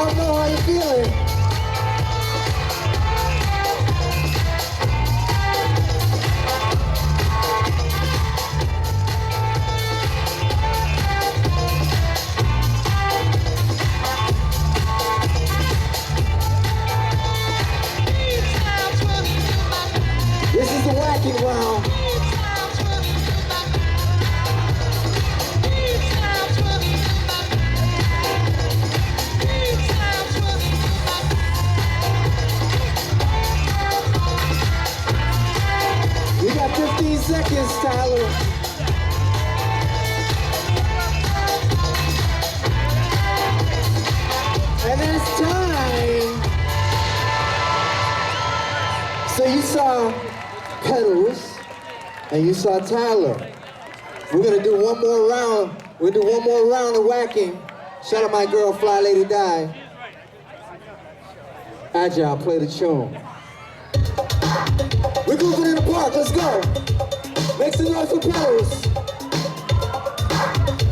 don't know how you're feeling. This is the whacking round. We got 15 seconds, Tyler. And then it's time. So you saw Petals and you saw Tyler. We're gonna do one more round. We'll do one more round of whacking. Shout out my girl, Fly Lady Die. Agile, play the tune. We're grooving in the park, let's go. Make some noise for Petals.